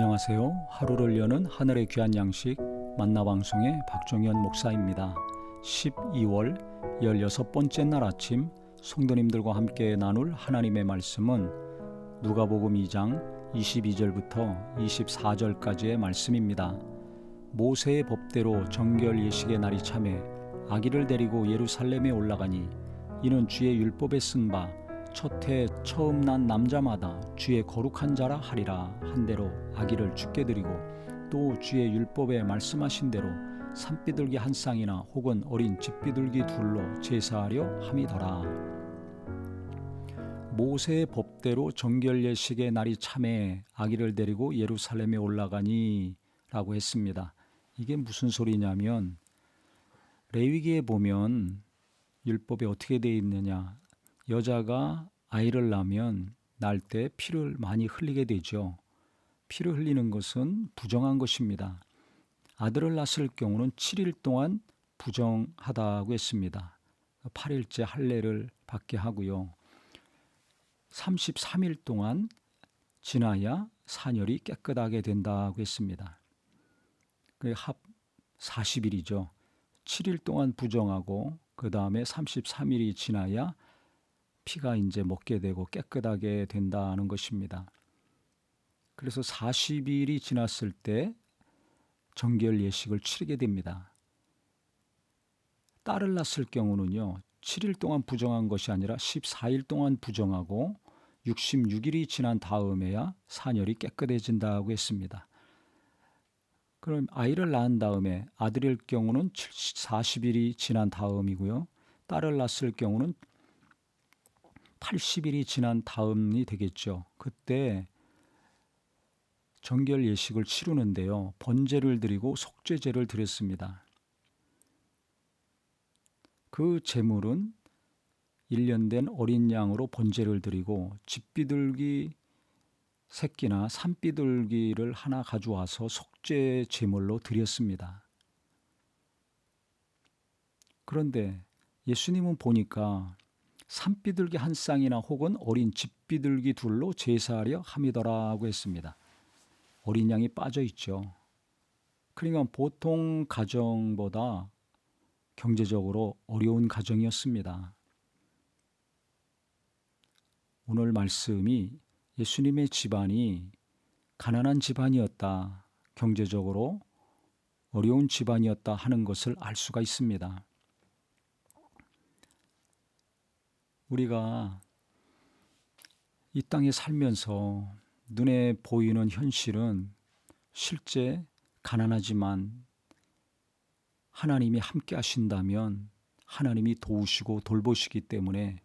안녕하세요. 하루를 여는 하늘의 귀한 양식 만나방송의 박종현 목사입니다. 12월 16번째 날 아침 성도님들과 함께 나눌 하나님의 말씀은 누가복음 2장 22절부터 24절까지의 말씀입니다. 모세의 법대로 정결 예식의 날이 차매 아기를 데리고 예루살렘에 올라가니 이는 주의 율법에 쓴 바 첫해 처음 난 남자마다 주의 거룩한 자라 하리라 한 대로 아기를 죽게 드리고 또 주의 율법에 말씀하신 대로 산비둘기 한 쌍이나 혹은 어린 집비둘기 둘로 제사하려 함이더라. 모세의 법대로 정결 예식의 날이 차매 아기를 데리고 예루살렘에 올라가니 라고 했습니다. 이게 무슨 소리냐면 레위기에 보면 율법에 어떻게 되어 있느냐, 여자가 아이를 낳으면 낳을 때 피를 많이 흘리게 되죠. 피를 흘리는 것은 부정한 것입니다. 아들을 낳았을 경우는 7일 동안 부정하다고 했습니다. 8일째 할례를 받게 하고요. 33일 동안 지나야 사녀리 깨끗하게 된다고 했습니다. 합 40일이죠. 7일 동안 부정하고 그 다음에 33일이 지나야 피가 이제 먹게 되고 깨끗하게 된다는 것입니다. 그래서 40일이 지났을 때 정결 예식을 치르게 됩니다. 딸을 낳았을 경우는요, 7일 동안 부정한 것이 아니라 14일 동안 부정하고 66일이 지난 다음에야 사녀리 깨끗해진다고 했습니다. 그럼 아이를 낳은 다음에 아들일 경우는 40일이 지난 다음이고요. 딸을 낳았을 경우는 80일이 지난 다음이 되겠죠. 그때 정결 예식을 치르는데요. 번제를 드리고 속죄제를 드렸습니다. 그 제물은 1년 된 어린 양으로 번제를 드리고 집비둘기 새끼나 산비둘기를 하나 가져와서 속죄 제물로 드렸습니다. 그런데 예수님은 보니까 산비둘기 한 쌍이나 혹은 어린 집비둘기 둘로 제사하려 함이더라고 했습니다. 어린 양이 빠져 있죠. 그러니까 보통 가정보다 경제적으로 어려운 가정이었습니다. 오늘 말씀이 예수님의 집안이 가난한 집안이었다, 경제적으로 어려운 집안이었다 하는 것을 알 수가 있습니다. 우리가 이 땅에 살면서 눈에 보이는 현실은 실제 가난하지만 하나님이 함께 하신다면 하나님이 도우시고 돌보시기 때문에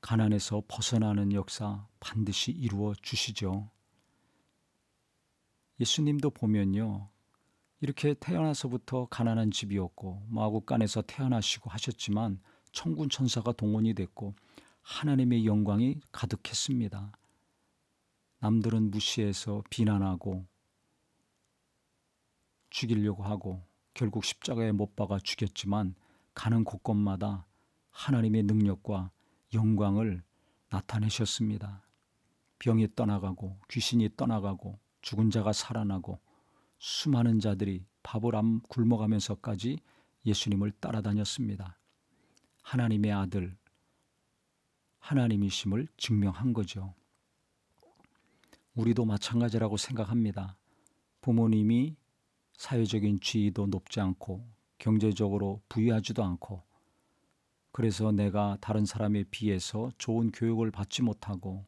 가난에서 벗어나는 역사 반드시 이루어 주시죠. 예수님도 보면요, 이렇게 태어나서부터 가난한 집이었고 마구간에서 태어나시고 하셨지만 천군 천사가 동원이 됐고 하나님의 영광이 가득했습니다. 남들은 무시해서 비난하고 죽이려고 하고 결국 십자가에 못 박아 죽였지만 가는 곳곳마다 하나님의 능력과 영광을 나타내셨습니다. 병이 떠나가고 귀신이 떠나가고 죽은 자가 살아나고 수많은 자들이 밥을 안 굶어가면서까지 예수님을 따라다녔습니다. 하나님의 아들, 하나님이심을 증명한 거죠. 우리도 마찬가지라고 생각합니다. 부모님이 사회적인 지위도 높지 않고 경제적으로 부유하지도 않고 그래서 내가 다른 사람에 비해서 좋은 교육을 받지 못하고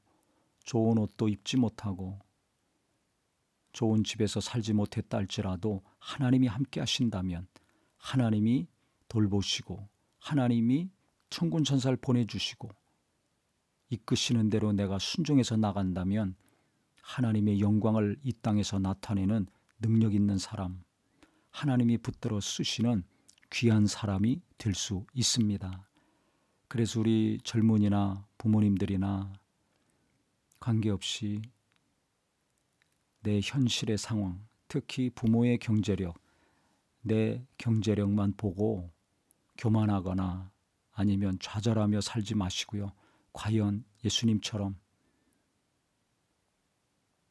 좋은 옷도 입지 못하고 좋은 집에서 살지 못했다 할지라도 하나님이 함께 하신다면 하나님이 돌보시고 하나님이 천군 천사를 보내주시고 이끄시는 대로 내가 순종해서 나간다면 하나님의 영광을 이 땅에서 나타내는 능력 있는 사람, 하나님이 붙들어 쓰시는 귀한 사람이 될 수 있습니다. 그래서 우리 젊은이나 부모님들이나 관계없이 내 현실의 상황, 특히 부모의 경제력, 내 경제력만 보고 교만하거나 아니면 좌절하며 살지 마시고요. 과연 예수님처럼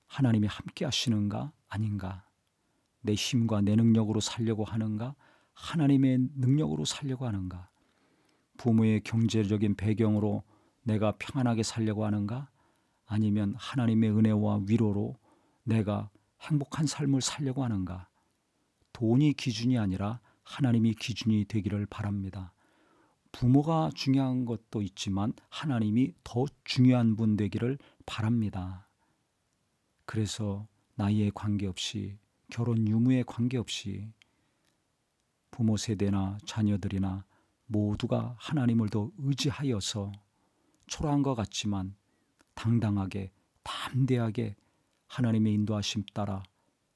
하나님이 함께 하시는가 아닌가? 내 힘과 내 능력으로 살려고 하는가? 하나님의 능력으로 살려고 하는가? 부모의 경제적인 배경으로 내가 평안하게 살려고 하는가? 아니면 하나님의 은혜와 위로로 내가 행복한 삶을 살려고 하는가? 돈이 기준이 아니라 하나님이 기준이 되기를 바랍니다. 부모가 중요한 것도 있지만 하나님이 더 중요한 분 되기를 바랍니다. 그래서 나이에 관계없이, 결혼 유무에 관계없이 부모 세대나 자녀들이나 모두가 하나님을 더 의지하여서 초라한 것 같지만 당당하게, 담대하게 하나님의 인도하심 따라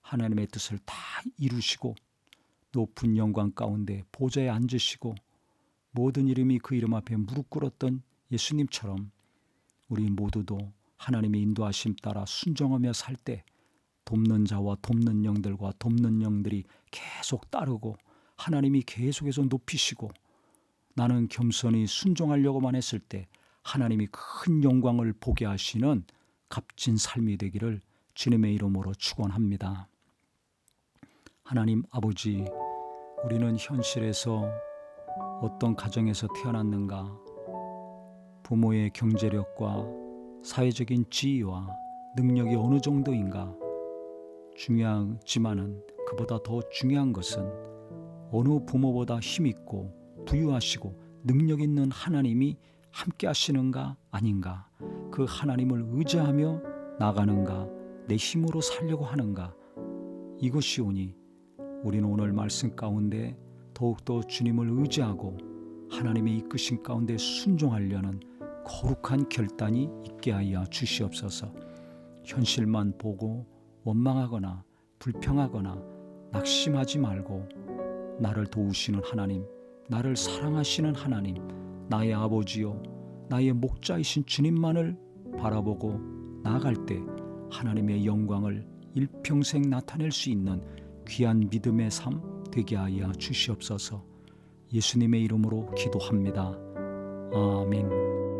하나님의 뜻을 다 이루시고 높은 영광 가운데 보좌에 앉으시고 모든 이름이 그 이름 앞에 무릎 꿇었던 예수님처럼 우리 모두도 하나님의 인도하심 따라 순종하며 살 때 돕는 자와 돕는 영들과 돕는 영들이 계속 따르고 하나님이 계속해서 높이시고 나는 겸손히 순종하려고만 했을 때 하나님이 큰 영광을 보게 하시는 값진 삶이 되기를 주님의 이름으로 축원합니다. 하나님 아버지, 우리는 현실에서 어떤 가정에서 태어났는가, 부모의 경제력과 사회적인 지위와 능력이 어느 정도인가 중요하지만은 그보다 더 중요한 것은 어느 부모보다 힘있고 부유하시고 능력 있는 하나님이 함께 하시는가 아닌가, 그 하나님을 의지하며 나가는가, 내 힘으로 살려고 하는가, 이것이오니 우리는 오늘 말씀 가운데 더욱더 주님을 의지하고 하나님의 이끄신 가운데 순종하려는 거룩한 결단이 있게 하여 주시옵소서. 현실만 보고 원망하거나 불평하거나 낙심하지 말고 나를 도우시는 하나님, 나를 사랑하시는 하나님, 나의 아버지요 나의 목자이신 주님만을 바라보고 나아갈 때 하나님의 영광을 일평생 나타낼 수 있는 귀한 믿음의 삶 되게 하여 주시옵소서. 예수님의 이름으로 기도합니다. 아멘.